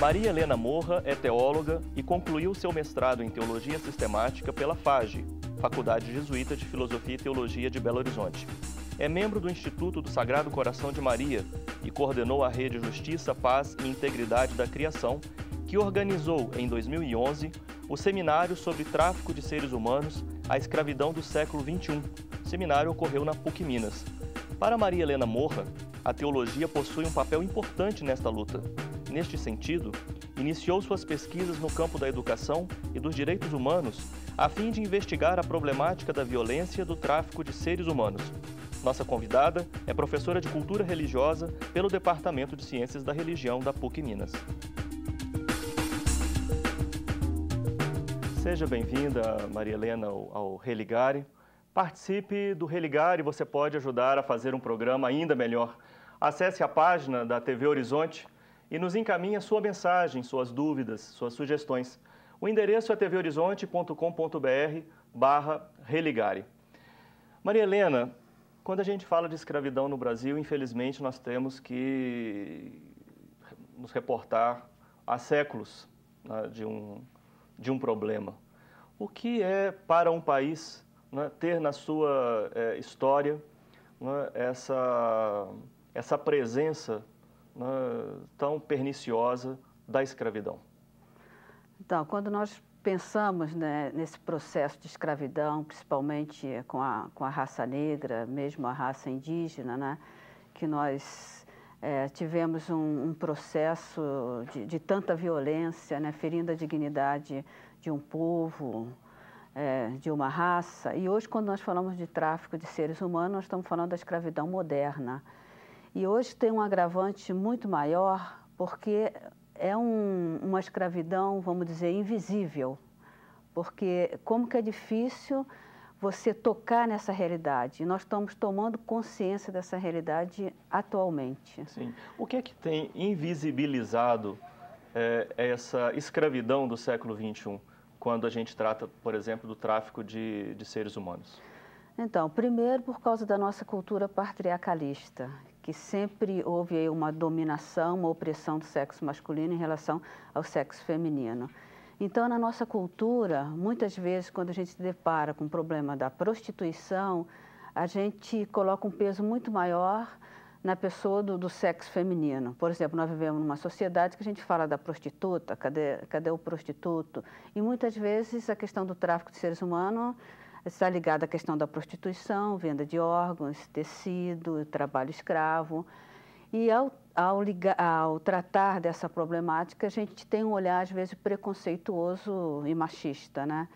Maria Helena Morra é teóloga e concluiu seu mestrado em Teologia Sistemática pela FAGE, Faculdade Jesuíta de Filosofia e Teologia de Belo Horizonte. É membro do Instituto do Sagrado Coração de Maria e coordenou a Rede Justiça, Paz e Integridade da Criação, que organizou, em 2011, o Seminário sobre Tráfico de Seres Humanos, a Escravidão do Século XXI. O seminário ocorreu na PUC Minas. Para Maria Helena Morra, a teologia possui um papel importante nesta luta. Neste sentido, iniciou suas pesquisas no campo da educação e dos direitos humanos a fim de investigar a problemática da violência e do tráfico de seres humanos. Nossa convidada é professora de Cultura Religiosa pelo Departamento de Ciências da Religião da PUC Minas. Seja bem-vinda, Maria Helena, ao Religare. Participe do Religare, você pode ajudar a fazer um programa ainda melhor. Acesse a página da TV Horizonte e nos encaminhe a sua mensagem, suas dúvidas, suas sugestões. O endereço é tvhorizonte.com.br/religare. Maria Helena, quando a gente fala de escravidão no Brasil, infelizmente nós temos que nos reportar há séculos, né, de um problema. O que é para um país, né, ter na sua história, né, essa presença, né, tão perniciosa da escravidão? Então, quando nós pensamos, né, nesse processo de escravidão, principalmente com a raça negra, mesmo a raça indígena, né, que nós tivemos um processo de tanta violência, né, ferindo a dignidade de um povo, de uma raça. E hoje, quando nós falamos de tráfico de seres humanos, nós estamos falando da escravidão moderna. E hoje tem um agravante muito maior, porque é uma escravidão, vamos dizer, invisível. Porque como que é difícil você tocar nessa realidade. E nós estamos tomando consciência dessa realidade atualmente. Sim. O que é que tem invisibilizado essa escravidão do século XXI, quando a gente trata, por exemplo, do tráfico de seres humanos? Então, primeiro por causa da nossa cultura patriarcalista, que sempre houve aí uma dominação, uma opressão do sexo masculino em relação ao sexo feminino. Então, na nossa cultura, muitas vezes, quando a gente se depara com o problema da prostituição, a gente coloca um peso muito maior na pessoa do sexo feminino. Por exemplo, nós vivemos numa sociedade que a gente fala da prostituta, cadê o prostituto? E muitas vezes a questão do tráfico de seres humanos está ligada à questão da prostituição, venda de órgãos, tecido, trabalho escravo. E ao tratar dessa problemática, a gente tem um olhar, às vezes, preconceituoso e machista, né?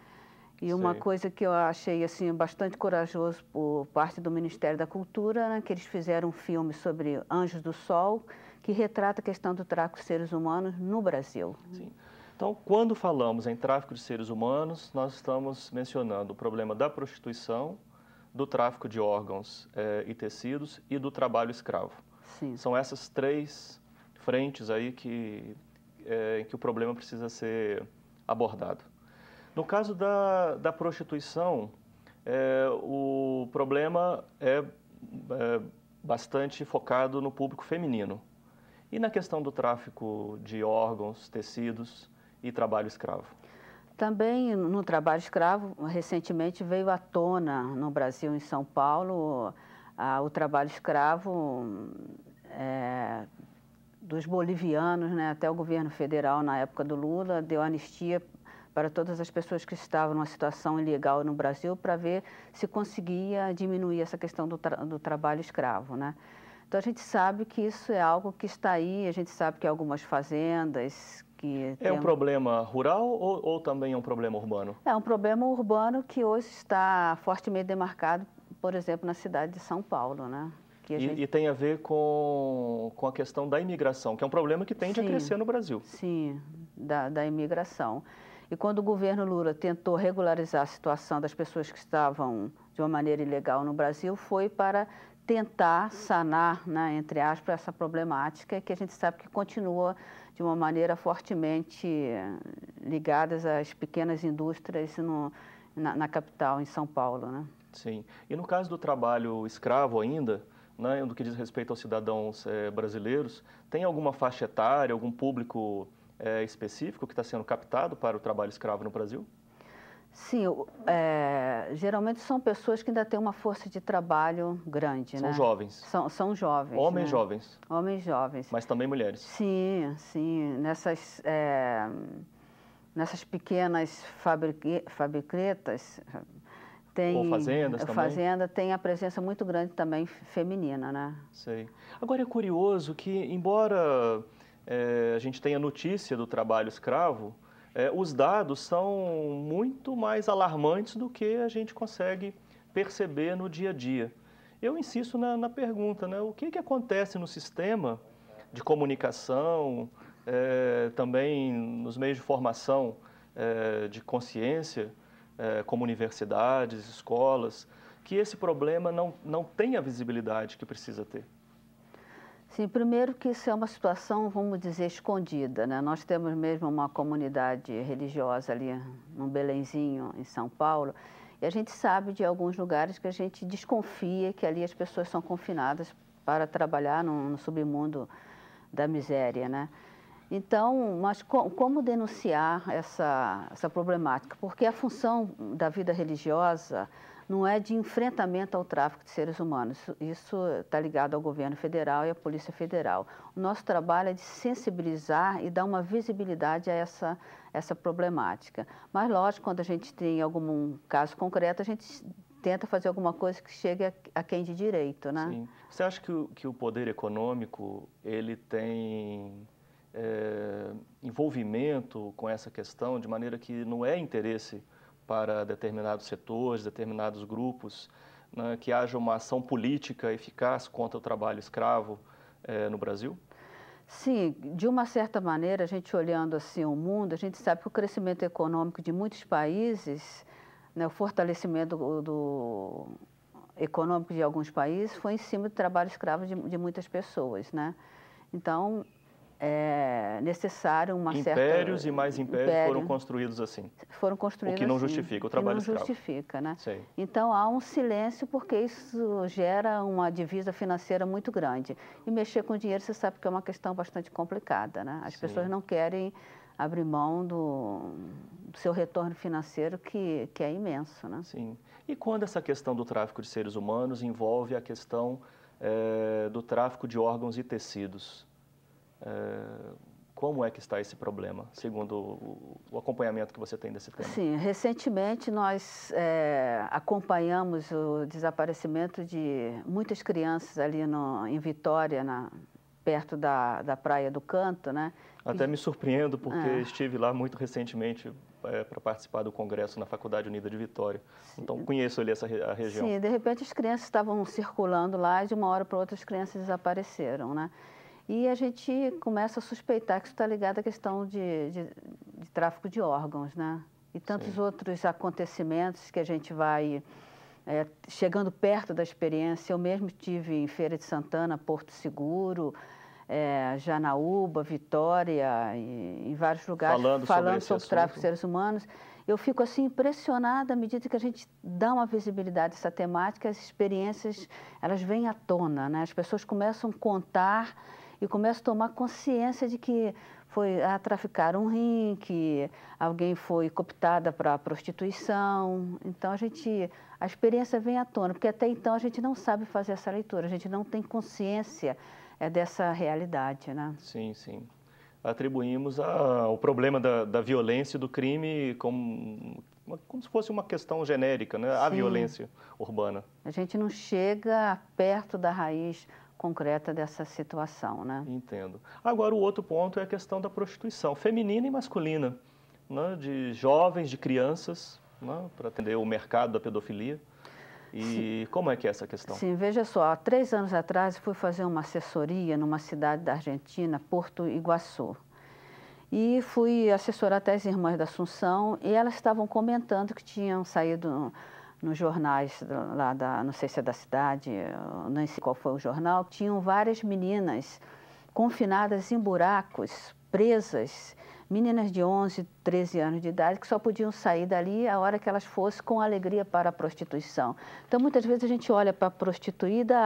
E uma coisa que eu achei assim, bastante corajoso por parte do Ministério da Cultura, né, que eles fizeram um filme sobre Anjos do Sol, que retrata a questão do tráfico de seres humanos no Brasil. Sim. Então, quando falamos em tráfico de seres humanos, nós estamos mencionando o problema da prostituição, do tráfico de órgãos e tecidos e do trabalho escravo. Sim. São essas três frentes aí que o problema precisa ser abordado. No caso da prostituição, o problema é bastante focado no público feminino. E na questão do tráfico de órgãos, tecidos e trabalho escravo? Também no trabalho escravo, recentemente veio à tona no Brasil, em São Paulo, o trabalho escravo dos bolivianos, né? Até o governo federal, na época do Lula, deu anistia para todas as pessoas que estavam numa situação ilegal no Brasil, para ver se conseguia diminuir essa questão do trabalho escravo, né? Então, a gente sabe que isso é algo que está aí, a gente sabe que algumas fazendas que... É um problema rural ou também é um problema urbano? É um problema urbano que hoje está fortemente demarcado, por exemplo, na cidade de São Paulo, né? E tem a ver com a questão da imigração, que é um problema que tende a crescer no Brasil. Sim, da imigração. E quando o governo Lula tentou regularizar a situação das pessoas que estavam de uma maneira ilegal no Brasil, foi para tentar sanar, né, entre aspas, essa problemática que a gente sabe que continua de uma maneira fortemente ligadas às pequenas indústrias na capital, em São Paulo, né? Sim. E no caso do trabalho escravo ainda, né, no que diz respeito aos cidadãos brasileiros, tem alguma faixa etária, algum público específico que está sendo captado para o trabalho escravo no Brasil? Sim, geralmente são pessoas que ainda têm uma força de trabalho grande, né? São jovens. São jovens, Homens né? jovens. Homens jovens. Mas também mulheres. Sim, sim. Nessas pequenas fabricretas, Ou fazendas também? Fazenda tem a presença muito grande também feminina, né? Sei. Agora é curioso que, embora a gente tenha notícia do trabalho escravo, os dados são muito mais alarmantes do que a gente consegue perceber no dia a dia. Eu insisto na pergunta, né? O que acontece no sistema de comunicação, também nos meios de formação de consciência, como universidades, escolas, que esse problema não tem a visibilidade que precisa ter? Sim, primeiro que isso é uma situação, vamos dizer, escondida, né? Nós temos mesmo uma comunidade religiosa ali no Belenzinho, em São Paulo, e a gente sabe de alguns lugares que a gente desconfia que ali as pessoas são confinadas para trabalhar no submundo da miséria, né? Então, mas como denunciar essa problemática? Porque a função da vida religiosa não é de enfrentamento ao tráfico de seres humanos. Isso está ligado ao governo federal e à Polícia Federal. O nosso trabalho é de sensibilizar e dar uma visibilidade a essa problemática. Mas, lógico, quando a gente tem algum caso concreto, a gente tenta fazer alguma coisa que chegue a quem de direito, né? Sim. Você acha que o poder econômico, ele tem envolvimento com essa questão, de maneira que não é interesse para determinados setores, determinados grupos, né, que haja uma ação política eficaz contra o trabalho escravo no Brasil? Sim, de uma certa maneira, a gente olhando assim o mundo, a gente sabe que o crescimento econômico de muitos países, né, o fortalecimento do econômico de alguns países foi em cima do trabalho escravo de muitas pessoas, né? Então, é necessário uma certa... Impérios e mais impérios foram construídos assim. Foram construídos o que não assim, justifica o trabalho escravo. Que não justifica, né? Sei. Então, há um silêncio porque isso gera uma divisa financeira muito grande. E mexer com dinheiro, você sabe que é uma questão bastante complicada, né? As pessoas não querem abrir mão do seu retorno financeiro, que é imenso, né? Sim. E quando essa questão do tráfico de seres humanos envolve a questão do tráfico de órgãos e tecidos? Como é que está esse problema, segundo o acompanhamento que você tem desse tema? Sim, recentemente nós acompanhamos o desaparecimento de muitas crianças ali em Vitória, perto da Praia do Canto, né? Até me surpreendo, porque estive lá muito recentemente para participar do congresso na Faculdade Unida de Vitória. Então, conheço ali a região. Sim, de repente as crianças estavam circulando lá e de uma hora para outra as crianças desapareceram, né? E a gente começa a suspeitar que isso está ligado à questão de tráfico de órgãos, né? E tantos outros acontecimentos que a gente vai chegando perto da experiência. Eu mesmo estive em Feira de Santana, Porto Seguro, Janaúba, Vitória, em vários lugares, falando sobre o tráfico de seres humanos. Eu fico assim impressionada à medida que a gente dá uma visibilidade a essa temática, as experiências elas vêm à tona, né? As pessoas começam a contar e começam a tomar consciência de que traficar um rim, que alguém foi cooptada para a prostituição. Então, a experiência vem à tona, porque até então a gente não sabe fazer essa leitura, a gente não tem consciência dessa realidade, né? Sim, sim. Atribuímos o problema da violência e do crime como se fosse uma questão genérica, né? A violência urbana. A gente não chega perto da raiz concreta dessa situação, né? Entendo. Agora, o outro ponto é a questão da prostituição, feminina e masculina, né? De jovens, de crianças, né? Para atender o mercado da pedofilia. E como é que é essa questão? Sim, veja só, há 3 anos atrás eu fui fazer uma assessoria numa cidade da Argentina, Porto Iguaçu. E fui assessorar até as irmãs da Assunção e elas estavam comentando que tinham saído nos jornais lá não sei se é da cidade, não sei qual foi o jornal, tinham várias meninas confinadas em buracos, presas, meninas de 11, 13 anos de idade que só podiam sair dali a hora que elas fossem com alegria para a prostituição. Então, muitas vezes a gente olha para a prostituída,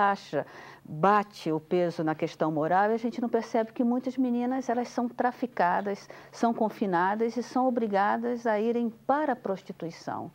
bate o peso na questão moral e a gente não percebe que muitas meninas elas são traficadas, são confinadas e são obrigadas a irem para a prostituição.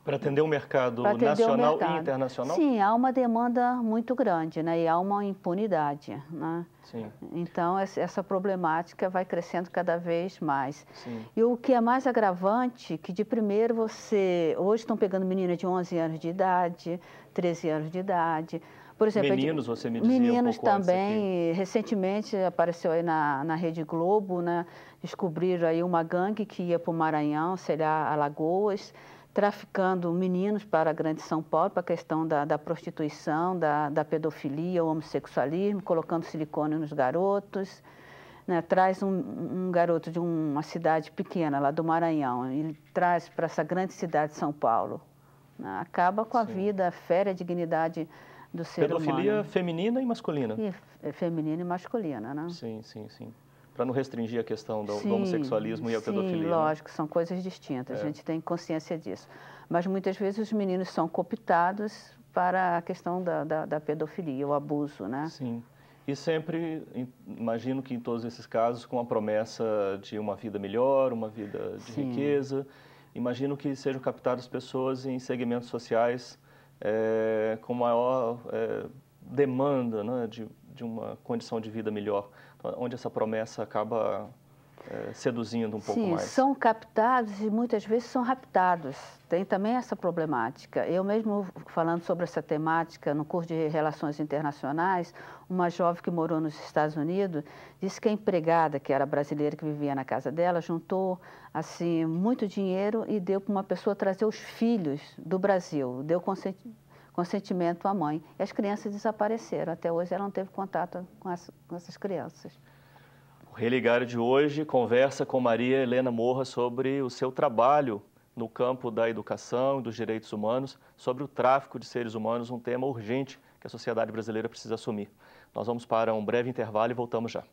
Para atender o mercado nacional e internacional? Sim, há uma demanda muito grande, né? E há uma impunidade, né? Sim. Então, essa problemática vai crescendo cada vez mais. Sim. E o que é mais agravante, que de primeiro hoje estão pegando meninas de 11 anos de idade, 13 anos de idade. Por exemplo, meninos, você me dizia meninos um pouco também, recentemente apareceu aí na Rede Globo, né? Descobriram aí uma gangue que ia para o Maranhão, sei lá, Alagoas, traficando meninos para a Grande São Paulo, para a questão da prostituição, da pedofilia, o homossexualismo, colocando silicone nos garotos. Né? Traz um garoto de uma cidade pequena, lá do Maranhão, ele traz para essa grande cidade de São Paulo. Né? Acaba com a vida, fere a dignidade do ser humano. Pedofilia feminina e masculina. Feminina e masculina, né? Sim, sim, sim. Para não restringir a questão do homossexualismo e a pedofilia. Sim, lógico, são coisas distintas, a gente tem consciência disso. Mas muitas vezes os meninos são cooptados para a questão da pedofilia, o abuso, né? Sim. E sempre, imagino que em todos esses casos, com a promessa de uma vida melhor, uma vida de riqueza. Imagino que sejam captadas pessoas em segmentos sociais com maior demanda, né, de uma condição de vida melhor, onde essa promessa acaba seduzindo um pouco mais. Sim, são captados e muitas vezes são raptados. Tem também essa problemática. Eu mesmo falando sobre essa temática no curso de Relações Internacionais, uma jovem que morou nos Estados Unidos disse que a empregada, que era brasileira, que vivia na casa dela, juntou assim muito dinheiro e deu para uma pessoa trazer os filhos do Brasil, deu consentimento à mãe. E as crianças desapareceram. Até hoje ela não teve contato com essas crianças. O Religário de hoje conversa com Maria Helena Morra sobre o seu trabalho no campo da educação e dos direitos humanos, sobre o tráfico de seres humanos, um tema urgente que a sociedade brasileira precisa assumir. Nós vamos para um breve intervalo e voltamos já.